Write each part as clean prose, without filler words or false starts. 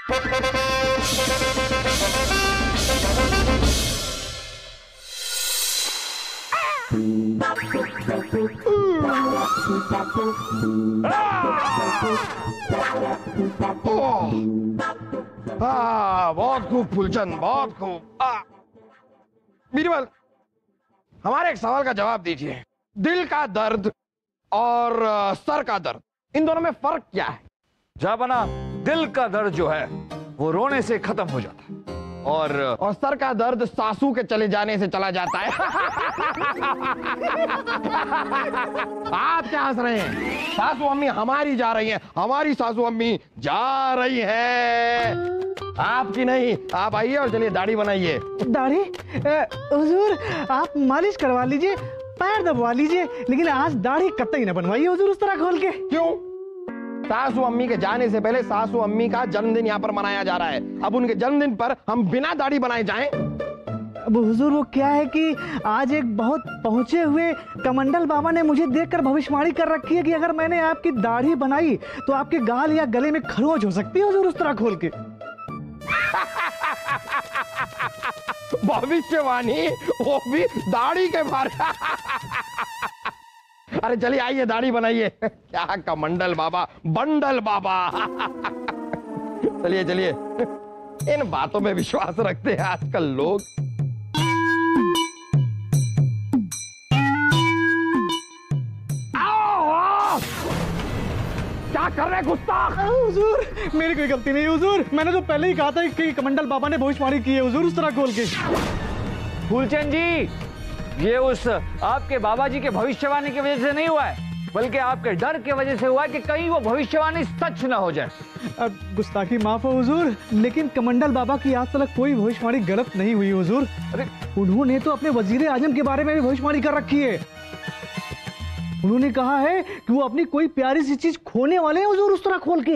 बहुत खूब फूलचंद, बहुत खूब। बीरबल, हमारे एक सवाल का जवाब दीजिए। दिल का दर्द और सर का दर्द, इन दोनों में फर्क क्या है? जापाना, दिल का दर्द जो है वो रोने से खत्म हो जाता है, और सर का दर्द सासू के चले जाने से चला जाता है। आप क्या हंस रहे हैं? सासू अम्मी हमारी जा रही हैं, हमारी सासू अम्मी जा रही है, आपकी नहीं। आप आइए और चलिए दाढ़ी बनाइए। दाढ़ी? हुजूर आप मालिश करवा लीजिए, पैर दबवा लीजिए, लेकिन आज दाढ़ी कतई न बनवाइए हुजूर उस तरह खोल के। क्यों? सासू अम्मी के जाने से पहले सासू अम्मी का जन्मदिन यहाँ पर मनाया जा रहा है। अब उनके जन्मदिन पर हम बिना दाढ़ी बनाए जाएं? अब हुजूर वो क्या है कि आज एक बहुत पहुंचे हुए कमंडल बाबा ने मुझे देखकर भविष्यवाणी कर रखी है कि अगर मैंने आपकी दाढ़ी बनाई तो आपके गाल या गले में खरोंच हो सकती है हुजूर उस तरह खोल के। भविष्यवाणी, वो भी दाढ़ी के बारे। अरे चलिए आइए दाढ़ी बनाइए। क्या कमंडल बाबा, बंडल बाबा। चलिए चलिए, इन बातों में विश्वास रखते हैं आजकल लोग। क्या कर रहे गुस्ताख? हुजूर मेरी कोई गलती नहीं हुजूर, मैंने तो पहले ही कहा था कि कमंडल बाबा ने भविष्यवाणी की है हुजूर उस तरह खोल के। फूलचंद जी, ये उस आपके बाबा जी के भविष्यवाणी की वजह से नहीं हुआ है, बल्कि आपके डर की वजह से हुआ है कि कहीं वो भविष्यवाणी सच न हो जाए। अब गुस्ताखी माफ हो हुजूर, लेकिन कमंडल बाबा की आज तक कोई भविष्यवाणी गलत नहीं हुई हुजूर। अरे उन्होंने तो अपने वजीर आजम के बारे में भी भविष्यवाणी कर रखी है। उन्होंने कहा है कि वो अपनी कोई प्यारी सी चीज खोने वाले हैं हुजूर उस तरह खोल के।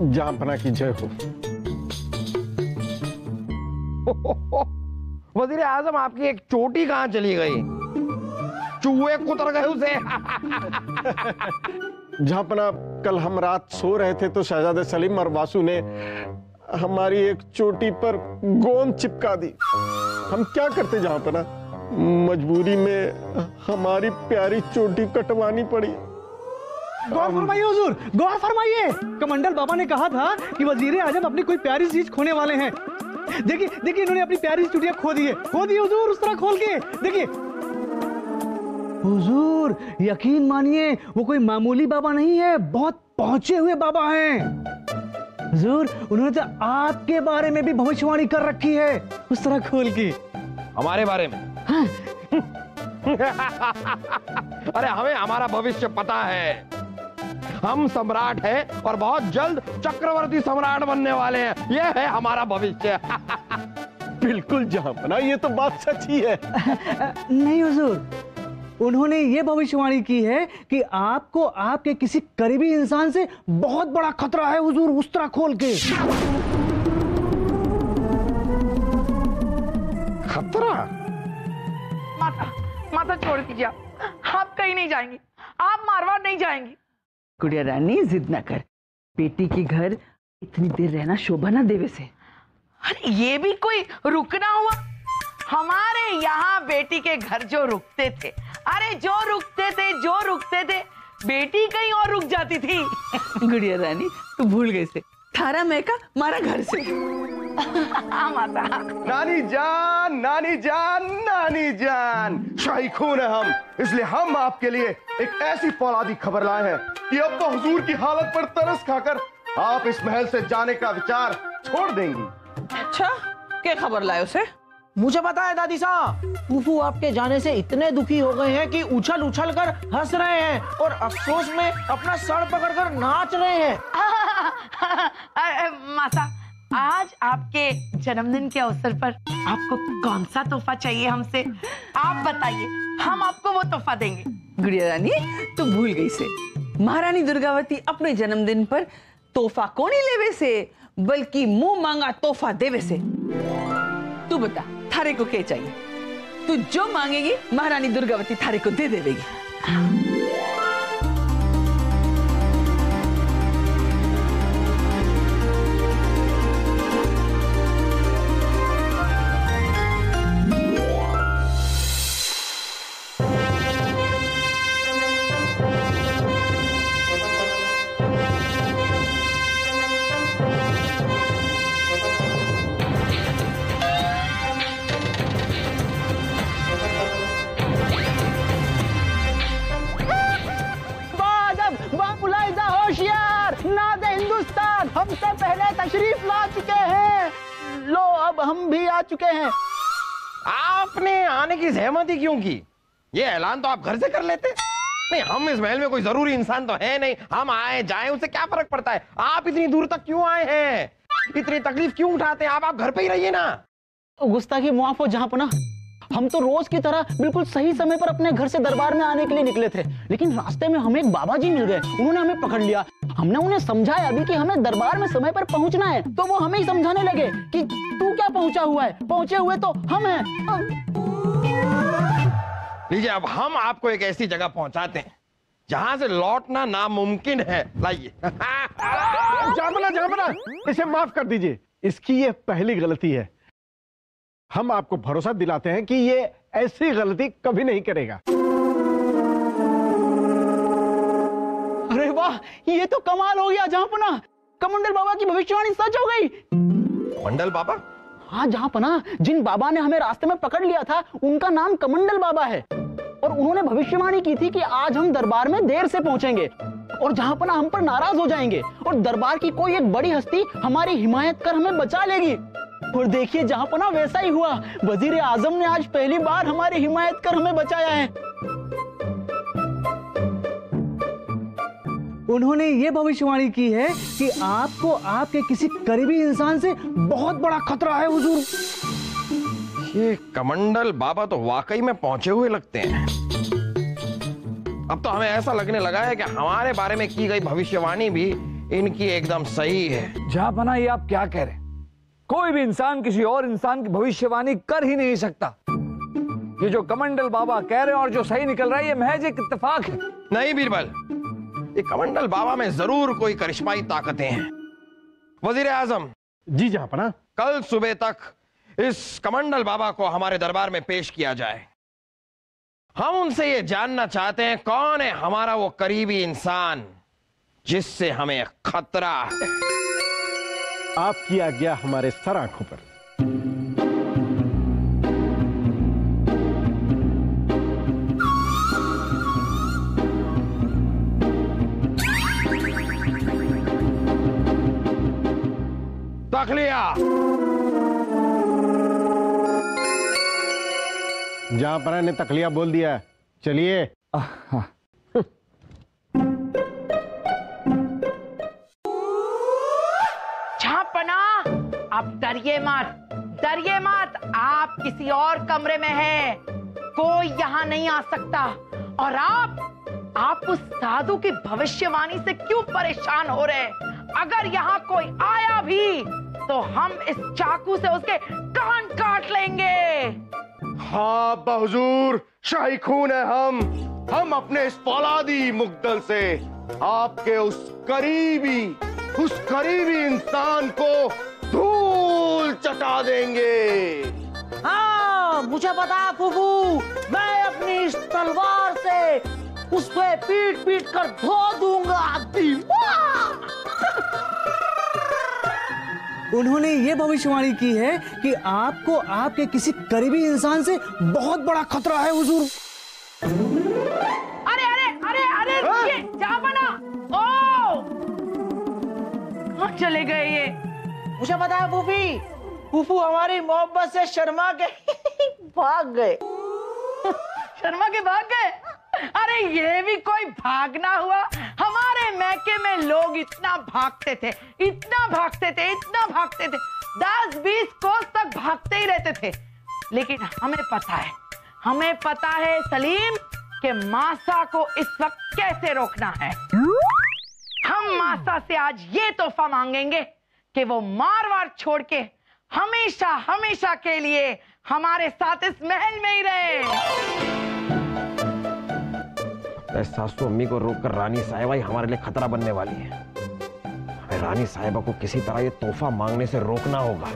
जापाना की जय हो। वजीर आजम, आपकी एक चोटी कहां चली गई? चूहे कुतर गए उसे। जापाना, कल हम रात सो रहे थे तो शहजादे सलीम और वासु ने हमारी एक चोटी पर गोंद चिपका दी। हम क्या करते जापाना, मजबूरी में हमारी प्यारी चोटी कटवानी पड़ी। गौर फरमाइए हुजूर, गौर फरमाइए। कमंडल बाबा ने कहा था कि वजीर आजम अपनी कोई प्यारी चीज खोने वाले हैं। देखिए देखिए, इन्होंने अपनी प्यारी चुटिया खो दी हुजूर उस तरह खोल के। देखिए हुजूर, यकीन मानिए वो कोई मामूली बाबा नहीं है, बहुत पहुंचे हुए बाबा हैं हुजूर। उन्होंने तो आपके बारे में भी भविष्यवाणी कर रखी है उस तरह खोल के। हमारे बारे में? हाँ। अरे हमें हमारा भविष्य पता है। हम सम्राट हैं और बहुत जल्द चक्रवर्ती सम्राट बनने वाले हैं। यह है हमारा भविष्य। बिल्कुल जापाना, ये तो बात सच ही है। नहीं हुजूर, उन्होंने ये भविष्यवाणी की है कि आपको आपके किसी करीबी इंसान से बहुत बड़ा खतरा है हुजूर उस तरह खोल के। खतरा? माता छोड़ दीजिए, आप कहीं नहीं जाएंगी, आप मारवाड़ नहीं जाएंगी। गुड़िया रानी जिद न कर, बेटी के घर इतनी देर रहना शोभा ना देवे से। अरे ये भी कोई रुकना हुआ? हमारे यहाँ बेटी के घर जो रुकते थे, अरे जो रुकते थे बेटी कहीं और रुक जाती थी। गुड़िया रानी तू भूल गई से, थारा मैका मारा घर से। माता। नानी जान, नानी जान, नानी जान, शाही खून है हम, इसलिए हम आपके लिए एक ऐसी फौलादी खबर लाए हैं कि अब तो हुजूर की हालत पर तरस खाकर आप इस महल से जाने का विचार छोड़ देंगी। अच्छा, क्या खबर लाए उसे? मुझे पता है दादी साहब, फूफू आपके जाने से इतने दुखी हो गए हैं कि उछल उछल कर हंस रहे हैं और अफसोस में अपना सर पकड़कर नाच रहे हैं। माता, आज आपके जन्मदिन के अवसर पर आपको कौन सा तोहफा चाहिए हमसे? आप बताइए, हम आपको वो तोहफा देंगे। गुड़िया रानी तू भूल गई से, महारानी दुर्गावती अपने जन्मदिन पर तोहफा कौन ही लेवे से, बल्कि मुंह मांगा तोहफा देवे से। तू बता, थारे को क्या चाहिए? तू जो मांगेगी महारानी दुर्गावती थारे को दे देवेगी। हमसे पहले तशरीफ ला चुके हैं, लो अब हम भी आ चुके हैं। आपने आने की सहमति क्यों की? ये ऐलान तो आप घर से कर लेते। नहीं, हम इस महल में कोई जरूरी इंसान तो है नहीं, हम आए जाएं उससे क्या फर्क पड़ता है? आप इतनी दूर तक क्यों आए हैं? इतनी तकलीफ क्यों उठाते हैं? आप घर पे ही रहिए ना। गुस्ताखी मुआफ हो जहाँपना, हम तो रोज की तरह बिल्कुल सही समय पर अपने घर से दरबार में आने के लिए निकले थे, लेकिन रास्ते में हमें एक बाबा जी मिल गए। उन्होंने हमें पकड़ लिया। हमने उन्हें समझाया अभी कि हमें दरबार में समय पर पहुंचना है, तो वो हमें ही समझाने लगे कि तू क्या पहुंचा हुआ है, पहुंचे हुए तो हम हैं। लीजिए, अब हम आपको एक ऐसी जगह पहुंचाते हैं जहां से लौटना नामुमकिन है। लाइए। जहाँपना, इसे माफ कर दीजिए, इसकी ये पहली गलती है। हम आपको भरोसा दिलाते हैं कि ये ऐसी गलती कभी नहीं करेगा। अरे वाह, ये तो कमाल हो गया जहाँपना, कमंडल बाबा की भविष्यवाणी सच हो गई। कमंडल बाबा? हाँ जहाँपना, जिन बाबा ने हमें रास्ते में पकड़ लिया था उनका नाम कमंडल बाबा है, और उन्होंने भविष्यवाणी की थी कि आज हम दरबार में देर से पहुंचेंगे और जहाँपना हम पर नाराज हो जाएंगे और दरबार की कोई एक बड़ी हस्ती हमारी हिमायत कर हमें बचा लेगी। और देखिए जहाँपना, वैसा ही हुआ। वजीर आजम ने आज पहली बार हमारी हिमायत कर हमें बचाया है। उन्होंने ये भविष्यवाणी की है कि आपको आपके किसी करीबी इंसान से बहुत बड़ा खतरा है हुजूर। ये कमंडल बाबा तो वाकई में पहुंचे हुए लगते हैं। अब तो हमें ऐसा लगने लगा है कि हमारे बारे में की गई भविष्यवाणी भी इनकी एकदम सही है। जहाँपना, ये आप क्या कह रहे हैं? कोई भी इंसान किसी और इंसान की भविष्यवाणी कर ही नहीं सकता। ये जो कमंडल बाबा कह रहे हैं और जो सही निकल रहा है, ये महज एक इत्तेफाक है। नहीं बीरबल, ये कमंडल बाबा में जरूर कोई करिश्माई ताकतें हैं। वजीर आजम जी जहाँपना, कल सुबह तक इस कमंडल बाबा को हमारे दरबार में पेश किया जाए। हम उनसे ये जानना चाहते हैं कौन है हमारा वो करीबी इंसान जिससे हमें खतरा है। आपकी आज्ञा हमारे सर आंखों पर। तखलिया। जहाँपना ने तखलिया बोल दिया, चलिए। अब डरिए मत, आप किसी और कमरे में हैं, कोई यहाँ नहीं आ सकता। और आप उस साधु की भविष्यवाणी से क्यों परेशान हो रहे? अगर यहाँ कोई आया भी तो हम इस चाकू से उसके कान काट लेंगे। हाँ बहुजूर, शाही खून है हम अपने इस फौलादी मुग्दल से आपके उस करीबी इंसान को धूल चटा देंगे। हाँ मुझे पता है फूफू, मैं अपनी इस तलवार से उस पे पीट कर धो दूंगा। उन्होंने ये भविष्यवाणी की है कि आपको आपके किसी करीबी इंसान से बहुत बड़ा खतरा है हुजूर। अरे रुकिए, जहाँपना। कहाँ चले गए ये? मुझे पता है फूफू हमारी मोहब्बत से शर्मा के भाग गए। शर्मा के भाग गए? अरे ये भी कोई भागना हुआ? हमारे मैके में लोग इतना भागते थे 10-20 कोस तक भागते ही रहते थे। लेकिन हमें पता है सलीम कि मासा को इस वक्त कैसे रोकना है। हम मासा से आज ये तोहफा मांगेंगे कि वो मारवाड़ छोड़ के हमेशा के लिए हमारे साथ इस महल में ही रहे। सासू अम्मी को रोककर रानी साहिबा ही हमारे लिए खतरा बनने वाली है। हमें रानी साहिबा को किसी तरह ये तोहफा मांगने से रोकना होगा।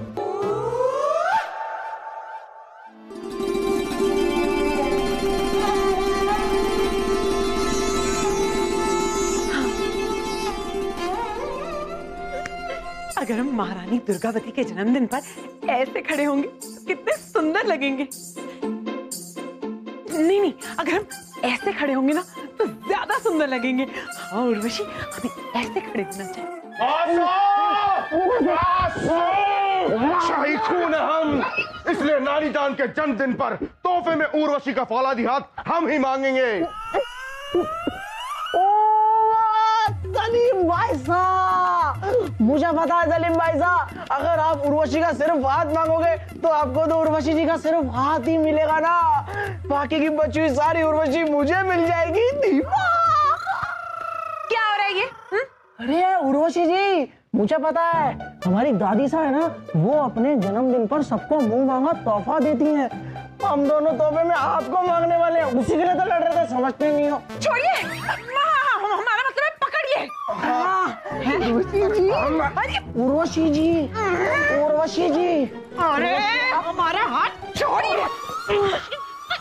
अगर हम महारानी दुर्गावती के जन्मदिन पर ऐसे खड़े होंगे तो कितने सुंदर लगेंगे। नहीं, अगर हम ऐसे खड़े होंगे ना तो ज्यादा सुंदर लगेंगे। हाँ उर्वशी, हमें ऐसे खड़े होना चाहिए। शाही खून है हम, इसलिए नानी जान के जन्मदिन पर तोहफे में उर्वशी का फौलादी हाथ हम ही मांगेंगे। सलीम भाई साहब, मुझे पता है सलीम भाई साहब, अगर आप उर्वशी का सिर्फ हाथ मांगोगे तो आपको तो उर्वशी जी का सिर्फ हाथ ही मिलेगा ना, बाकी की बची हुई सारी उर्वशी मुझे मिल जाएगी। क्या हो रहा है ये? अरे उर्वशी जी, मुझे पता है हमारी दादी साहब है ना, वो अपने जन्मदिन पर सबको मुंह मांगा तोहफा देती हैं। हम दोनों तोहफे में आपको मांगने वाले हैं, उसी के लिए तो लड़ रहे थे, समझते नहीं हो। छोड़िए, हमारा मतलब है पकड़िए। उर्वशी जी, उर्वशी जी, अरे हमारा हाथ छोड़िए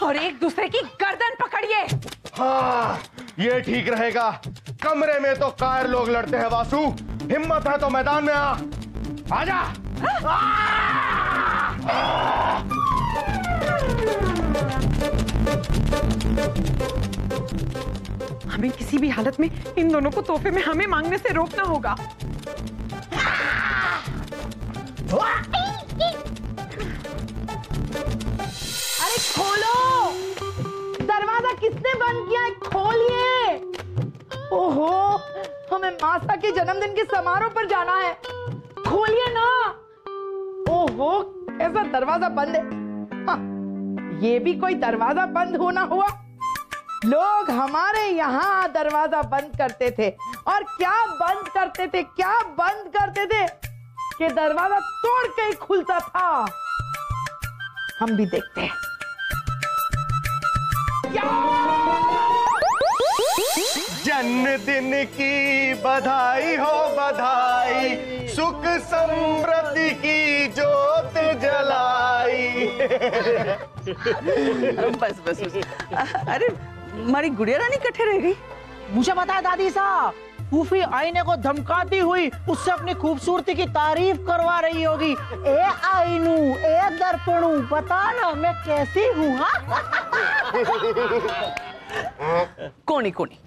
और एक दूसरे की गर्दन पकड़िए। हाँ, ये ठीक रहेगा। कमरे में तो कायर लोग लड़ते हैं वासु, हिम्मत है तो मैदान में आ, आजा। हमें किसी भी हालत में इन दोनों को तोहफे में हमें मांगने से रोकना होगा। अरे खोलो, दरवाजा किसने बंद किया है? खोलिए। ओहो, हमें मासा के जन्मदिन के समारोह पर जाना है, खोलिए ना। ओहो, ऐसा दरवाजा बंद है। हाँ, ये भी कोई दरवाजा बंद होना हुआ। लोग हमारे यहाँ दरवाजा बंद करते थे, और क्या बंद करते थे, क्या बंद करते थे कि दरवाजा तोड़ के ही खुलता था। हम भी देखते हैं। जन्मदिन की बधाई हो बधाई, सुख समृद्धि की ज्योत जलाई। बस। अरे हमारी गुड़िया रानी कट्ठे रह गई। मुझे पता है दादी साहब, फूफी आईने को धमकाती हुई उससे अपनी खूबसूरती की तारीफ करवा रही होगी। ए आईनू, ए दर्पणू, बता ना मैं कैसी हूँ। कोनी,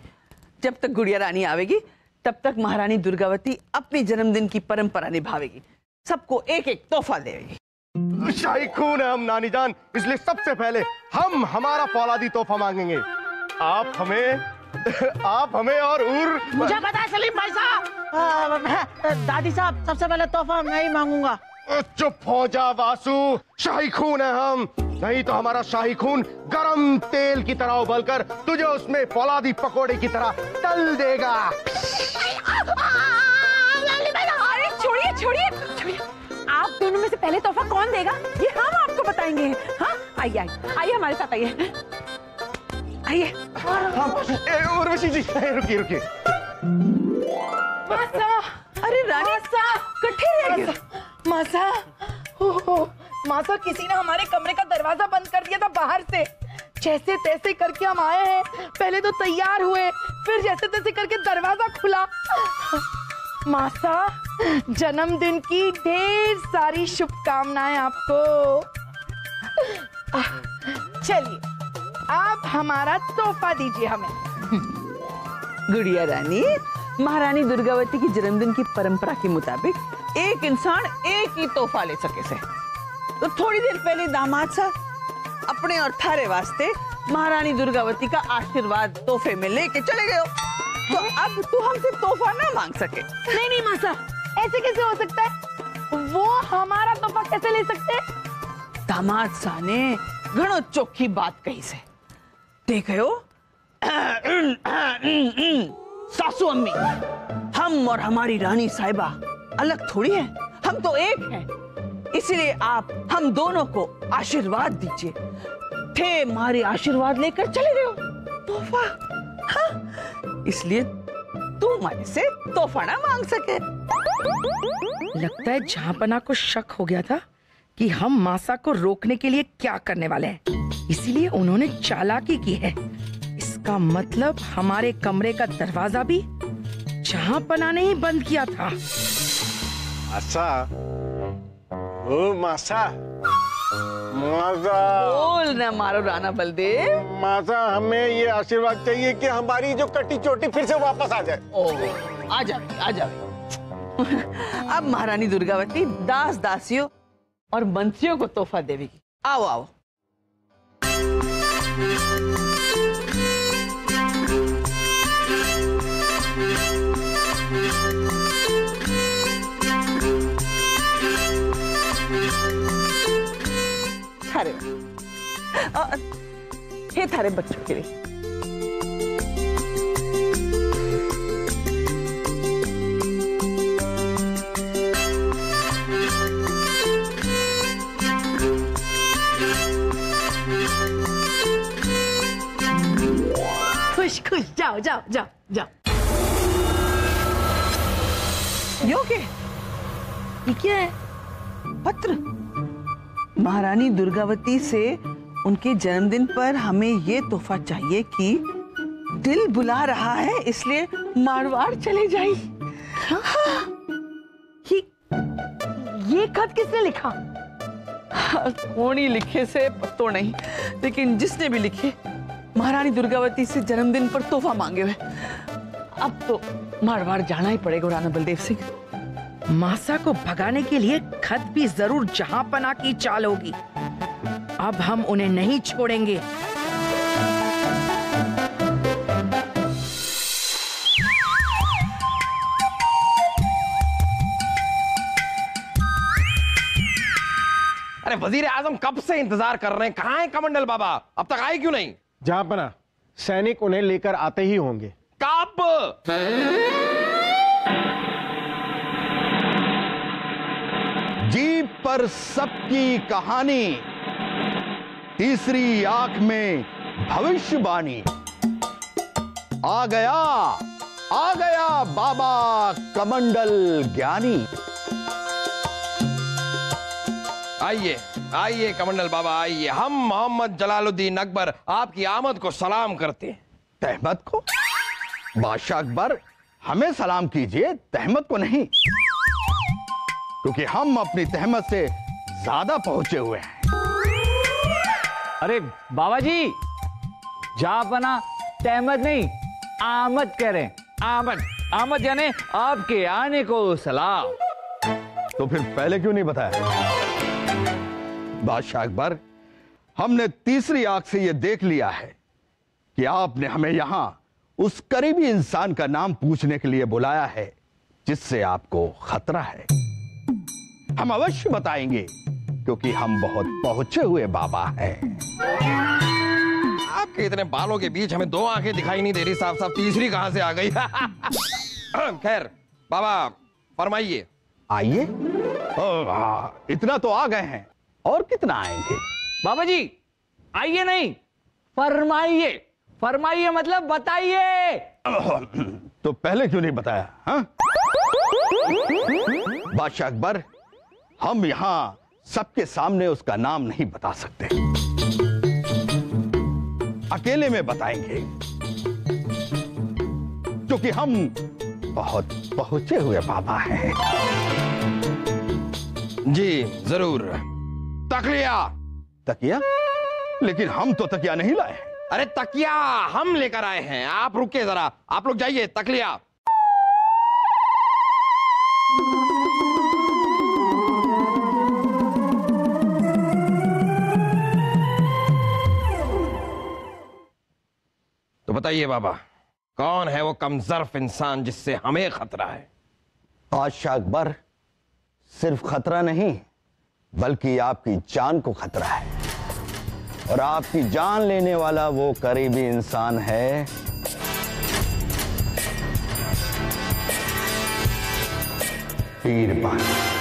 जब तक गुड़िया रानी आवेगी तब तक महारानी दुर्गावती अपनी जन्मदिन की परंपरा निभावेगी, सबको एक एक तोहफा देगी। शाही खून है हम नानी जान, इसलिए सबसे पहले हम हमारा फौलादी तोहफा मांगेंगे। आप हमें और मुझे पता है सलीम भाई साहब, दादी साहब सबसे पहले तोहफा मैं ही मांगूंगा। चुप हो जा वासु, शाही खून है हम, नहीं तो हमारा शाही खून गरम तेल की तरह उबलकर तुझे उसमें फौलादी पकोड़े की तरह तल देगा। अरे छोड़िए, आप दोनों में से पहले तोहफा कौन देगा ये हम आपको बताएंगे। हाँ, आइए हमारे साथ आइए। उर्वशी जी रुकिए। मासा, अरे रानी कट्ठे रह गए। मासा, मासा, किसी ने हमारे कमरे का दरवाजा बंद कर दिया था बाहर से। जैसे तैसे करके हम आए हैं, पहले तो तैयार हुए, फिर जैसे तैसे करके दरवाजा खुला। मासा, जन्मदिन की ढेर सारी शुभकामनाएं आपको। चलिए, आप हमारा तोहफा दीजिए हमें। गुड़िया रानी, महारानी दुर्गावती की जन्मदिन की परंपरा के मुताबिक एक इंसान एक ही तोहफा ले सके से। तो थोड़ी देर पहले दामाद साहब अपने और थारे वास्ते महारानी दुर्गावती का आशीर्वाद तोहफे में लेके चले गए हो, तो अब तू हमसे तोहफा ना मांग सके। नहीं मासा, ऐसे कैसे हो सकता है? वो हमारा तोहफा कैसे ले सकते हैं? दामाद साहब ने घणो चोखी बात कही से। देखो सासू अम्मी, हम और हमारी रानी साहिबा अलग थोड़ी है, हम तो एक हैं। इसलिए आप हम दोनों को आशीर्वाद दीजिए। थे हमारे आशीर्वाद लेकर चले गए हो तोहफा, हाँ? इसलिए तू हमारे से तोहफा ना मांग सके। लगता है जहांपना को शक हो गया था कि हम मासा को रोकने के लिए क्या करने वाले हैं, इसीलिए उन्होंने चालाकी की है। इसका मतलब हमारे कमरे का दरवाजा भी जहांपना ने ही बंद किया था। मासा, ओ मासा, मासा, बोल न मारो राणा बलदेव। मासा, हमें ये आशीर्वाद चाहिए कि हमारी जो कटी चोटी फिर से वापस आ जाए। ओ, आ जाए, आ जाए। अब महारानी दुर्गावती दास दासियों और मंत्रियों को तोहफा देवेगी। आओ आओ। थारे ये थारे बच्चों के लिए। खुश खुश जाओ जाओ जाओ जाओ। योग्य ये क्या है? पत्र महारानी दुर्गावती से उनके जन्मदिन पर हमें ये तोहफा चाहिए कि दिल बुला रहा है, इसलिए मारवाड़ चले जाइए। हाँ। ये खत किसने लिखा? कौन ही लिखे से तो नहीं, लेकिन जिसने भी लिखे महारानी दुर्गावती से जन्मदिन पर तोहफा मांगे हुए। अब तो मारवाड़ जाना ही पड़ेगा राणा बलदेव सिंह। मासा को भगाने के लिए खत भी जरूर जहांपना की चाल होगी। अब हम उन्हें नहीं छोड़ेंगे। अरे वजीर आजम कब से इंतजार कर रहे हैं, कहां है कमंडल बाबा? अब तक आए क्यों नहीं? जहांपना, सैनिक उन्हें लेकर आते ही होंगे। कब? जीप पर सबकी कहानी, तीसरी आंख में भविष्यवाणी। आ गया बाबा कमंडल ज्ञानी। आइए आइए कमंडल बाबा आइए, हम मोहम्मद जलालुद्दीन अकबर आपकी आमद को सलाम करते हैं। तहमत को? बादशाह अकबर, हमें सलाम कीजिए, तहमत को नहीं, क्योंकि हम अपनी तहमत से ज्यादा पहुंचे हुए हैं। अरे बाबा जी, जहांपना तहमत नहीं आमद कह रहे हैं। आमद, आमद यानी आपके आने को सलाम। तो फिर पहले क्यों नहीं बताया? बादशाह अकबर, हमने तीसरी आंख से यह देख लिया है कि आपने हमें यहां उस करीबी इंसान का नाम पूछने के लिए बुलाया है जिससे आपको खतरा है। हम अवश्य बताएंगे, क्योंकि हम बहुत पहुंचे हुए बाबा हैं। आपके इतने बालों के बीच हमें दो आंखें दिखाई नहीं दे रही, साफ साफ तीसरी कहां से आ गई? खैर बाबा फरमाइए। आइए। इतना तो आ गए हैं, और कितना आएंगे? बाबा जी आइए नहीं, फरमाइए। फरमाइए मतलब बताइए। तो पहले क्यों नहीं बताया? हाँ? बादशाह अकबर, हम यहां सबके सामने उसका नाम नहीं बता सकते, अकेले में बताएंगे, क्योंकि हम बहुत पहुंचे हुए बाबा हैं। जी जरूर। तकिया। तकिया? लेकिन हम तो तकिया नहीं लाए। अरे तकिया हम लेकर आए हैं, आप रुकिए जरा, आप लोग जाइए। तकिया। तो बताइए बाबा, कौन है वो कमजोर इंसान जिससे हमें खतरा है? बादशाह अकबर, सिर्फ खतरा नहीं बल्कि आपकी जान को खतरा है, और आपकी जान लेने वाला वो करीबी इंसान है पीर बानी।